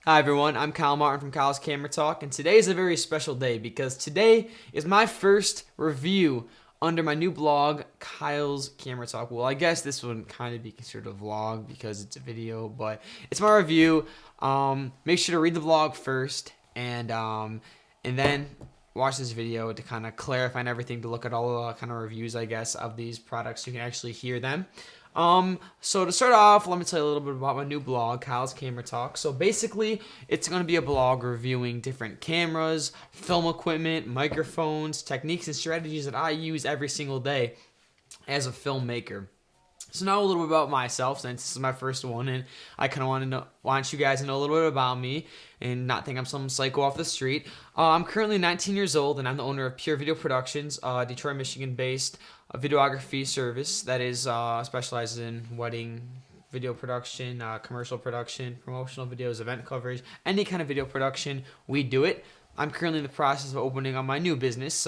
Hi everyone, I'm Kyle Martin from Kyle's Camera Talk, and today is a very special day because today is my first review under my new blog, Kyle's Camera Talk. Well, I guess this would kind of be considered a vlog because it's a video, but it's my review. Make sure to read the blog first and then watch this video to kind of clarify and everything, to look at all the kind of reviews, I guess, of these products so you can actually hear them. So to start off, let me tell you a little bit about my new blog, Kyle's Camera Talk. So basically, it's going to be a blog reviewing different cameras, film equipment, microphones, techniques, and strategies that I use every single day as a filmmaker. So now a little bit about myself, since this is my first one, and I kind of want you guys to know a little bit about me and not think I'm some psycho off the street. I'm currently 19 years old, and I'm the owner of Pure Video Productions, Detroit, Michigan-based videography service that is specializes in wedding video production, commercial production, promotional videos, event coverage, any kind of video production. We do it. I'm currently in the process of opening up my new business.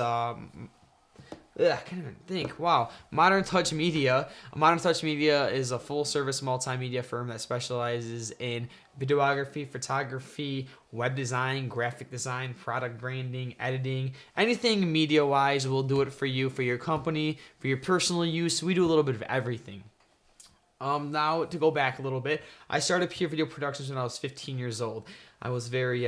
I can't even think. Wow. Modern Touch Media. Modern Touch Media is a full-service multimedia firm that specializes in videography, photography, web design, graphic design, product branding, editing. Anything media-wise, we'll do it for you, for your company, for your personal use. We do a little bit of everything. Now, to go back a little bit, I started Pure Video Productions when I was 15 years old. I was very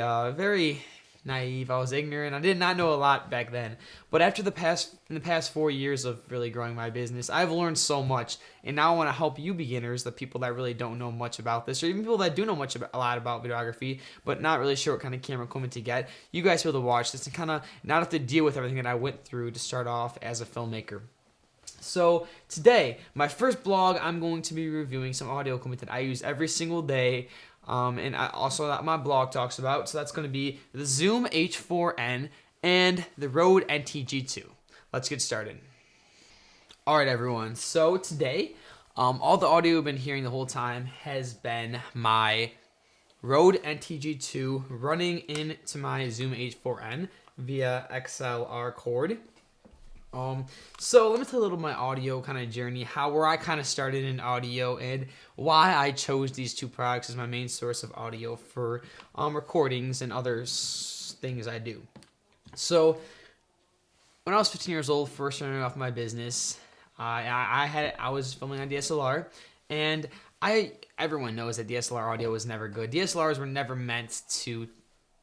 naive. I was ignorant. I did not know a lot back then. But in the past 4 years of really growing my business, I've learned so much. And now I want to help you beginners, the people that really don't know much about this, or even people that do know a lot about videography, but not really sure what kind of camera equipment to get. You guys be able to watch this and kind of not have to deal with everything that I went through to start off as a filmmaker. So today, my first blog, I'm going to be reviewing some audio equipment that I use every single day. And also that my blog talks about. So that's going to be the Zoom H4n and the Rode NTG2. Let's get started. All right, everyone. So today, all the audio you've been hearing the whole time has been my Rode NTG2 running into my Zoom H4n via XLR cord. So let me tell you a little of my audio kind of journey, where I kind of started in audio and why I chose these two products as my main source of audio for recordings and other things I do. So when I was 15 years old, first starting off my business, I was filming on DSLR, and everyone knows that DSLR audio was never good. DSLRs were never meant to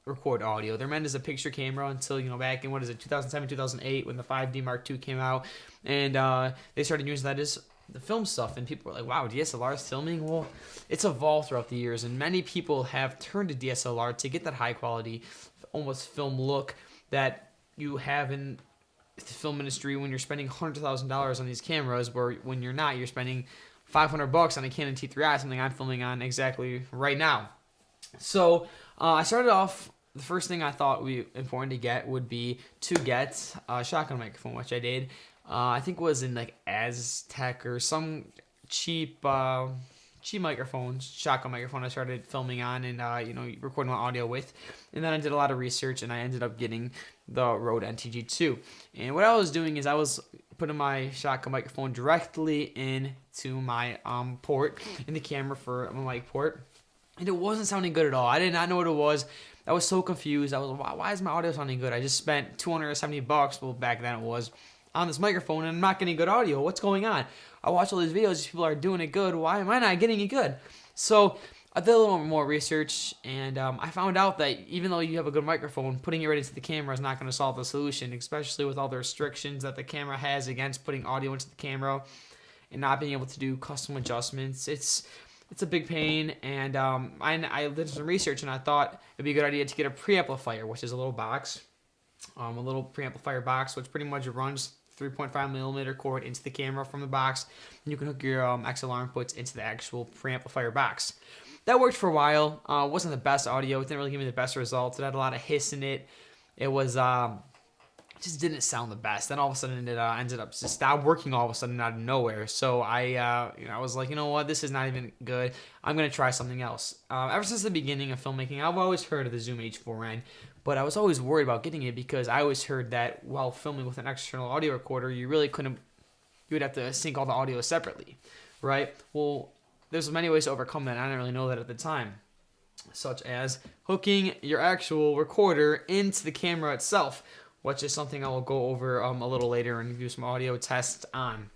record audio. They're meant as a picture camera until, back in, 2007, 2008, when the 5D Mark II came out, and they started using that as the film stuff, and people were like, wow, DSLR is filming? Well, it's evolved throughout the years, and many people have turned to DSLR to get that high quality, almost film look that you have in the film industry when you're spending hundreds of thousands of dollars on these cameras, where when you're not, you're spending $500 on a Canon T3i, something I'm filming on exactly right now. So I started off, the first thing I thought would be important to get would be to get a shotgun microphone, which I did. I think it was in like Aztec or some cheap microphone, shotgun microphone I started filming on and recording my audio with. And then I did a lot of research and I ended up getting the Rode NTG2. And what I was doing is I was putting my shotgun microphone directly into my port in the camera for my mic port. And it wasn't sounding good at all. I did not know what it was. I was so confused. I was like, why is my audio sounding good? I just spent $270, well, back then it was, on this microphone, and I'm not getting good audio. What's going on? I watch all these videos. These people are doing it good. Why am I not getting it good? So I did a little more research, and I found out that even though you have a good microphone, putting it right into the camera is not going to solve the solution, especially with all the restrictions that the camera has against putting audio into the camera and not being able to do custom adjustments. It's a big pain, and I did some research, and I thought it'd be a good idea to get a preamplifier, which is a little box, a little preamplifier box, which pretty much runs 3.5 millimeter cord into the camera from the box, and you can hook your XLR inputs into the actual preamplifier box. That worked for a while. It wasn't the best audio. It didn't really give me the best results. It had a lot of hiss in it. It was just didn't sound the best. Then all of a sudden it ended up just stopped working all of a sudden out of nowhere. So I was like, you know what, this is not even good. I'm gonna try something else. Ever since the beginning of filmmaking, I've always heard of the Zoom H4n, but I was always worried about getting it because I always heard that while filming with an external audio recorder, you really couldn't. You would have to sync all the audio separately, right? Well, there's many ways to overcome that. I didn't really know that at the time. such as hooking your actual recorder into the camera itself, which is something I will go over a little later and do some audio tests on.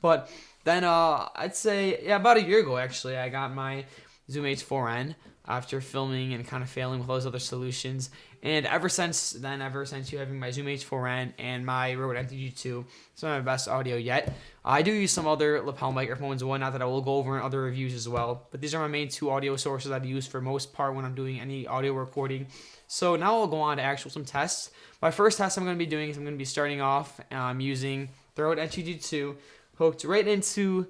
But then I'd say, yeah, about a year ago actually, I got my Zoom H4n after filming and kind of failing with those other solutions. And ever since then, ever since you having my Zoom H4n and my Rode NTG2, it's one of my best audio yet. I do use some other lapel microphones and whatnot that I will go over in other reviews as well. But these are my main two audio sources I use for most part when I'm doing any audio recording. So now I'll go on to some tests. My first test I'm going to be doing is I'm going to be starting off using the Rode NTG2 hooked right into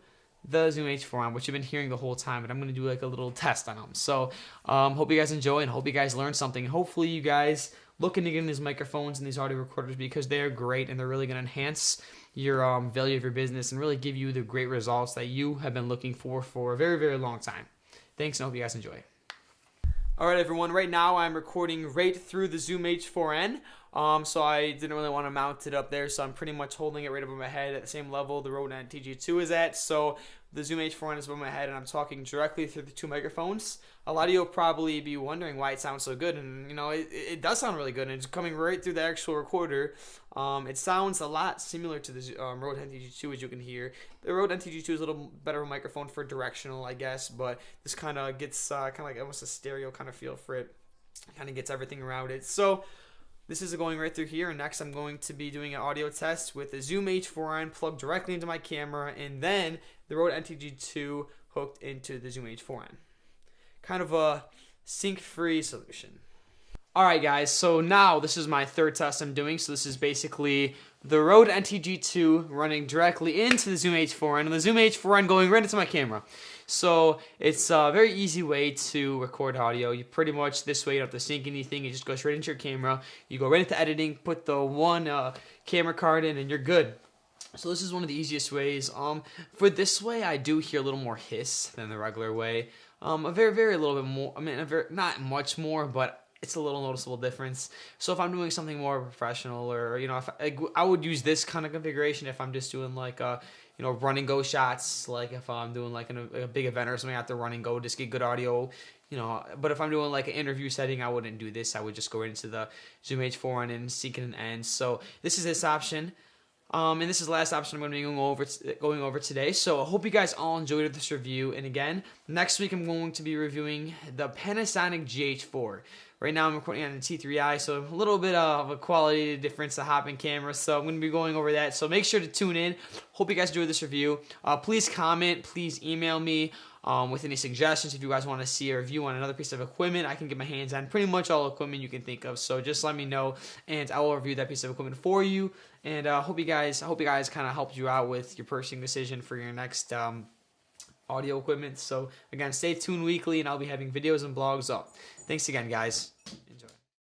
the Zoom H4n, which you've been hearing the whole time, and I'm going to do like a little test on them. So hope you guys enjoy and hope you guys learn something. Hopefully you guys look into getting these microphones and these audio recorders because they're great and they're really going to enhance your value of your business and really give you the great results that you have been looking for a very, very long time. Thanks, and I hope you guys enjoy. Alright everyone, right now I'm recording right through the Zoom H4n, so I didn't really want to mount it up there, so I'm pretty much holding it right above my head at the same level the Rode NTG2 is at, so the Zoom H4n is above my head and I'm talking directly through the two microphones. A lot of you will probably be wondering why it sounds so good, and you know, it does sound really good, and it's coming right through the actual recorder. It sounds a lot similar to the Rode NTG2 as you can hear. The Rode NTG2 is a little better microphone for directional, I guess, but this kind of gets kind of like almost a stereo kind of feel for it. Kind of gets everything around it. So this is going right through here, and next I'm going to be doing an audio test with the Zoom H4n plugged directly into my camera, and then the Rode NTG2 hooked into the Zoom H4n. Kind of a sync-free solution. Alright guys, so now this is my third test I'm doing. So this is basically the Rode NTG2 running directly into the Zoom H4n and the Zoom H4n going right into my camera. So it's a very easy way to record audio. You pretty much, this way you don't have to sync anything. It just goes right into your camera. You go right into editing, put the one camera card in, and you're good. So this is one of the easiest ways. For this way, I do hear a little more hiss than the regular way. A very, very little bit more. I mean, not much more, but it's a little noticeable difference. So if I'm doing something more professional, or you know, if I would use this kind of configuration if I'm just doing like you know, run and go shots. Like if I'm doing like a big event or something, I have to run and go, just get good audio. You know, but if I'm doing like an interview setting, I wouldn't do this. I would just go into the Zoom H4n and sync it and end. So this is this option. And this is the last option I'm going to be going over today. So I hope you guys all enjoyed this review. And again, next week I'm going to be reviewing the Panasonic GH4. Right now I'm recording on the T3i, so a little bit of a quality difference to hop in camera. So I'm going to be going over that. So make sure to tune in. Hope you guys enjoyed this review. Please comment. Please email me with any suggestions. If you guys want to see a review on another piece of equipment, I can get my hands on pretty much all equipment you can think of. So just let me know, and I will review that piece of equipment for you. And I hope you guys kind of helped you out with your purchasing decision for your next audio equipment. So again, stay tuned weekly, and I'll be having videos and blogs up. Thanks again, guys. Enjoy.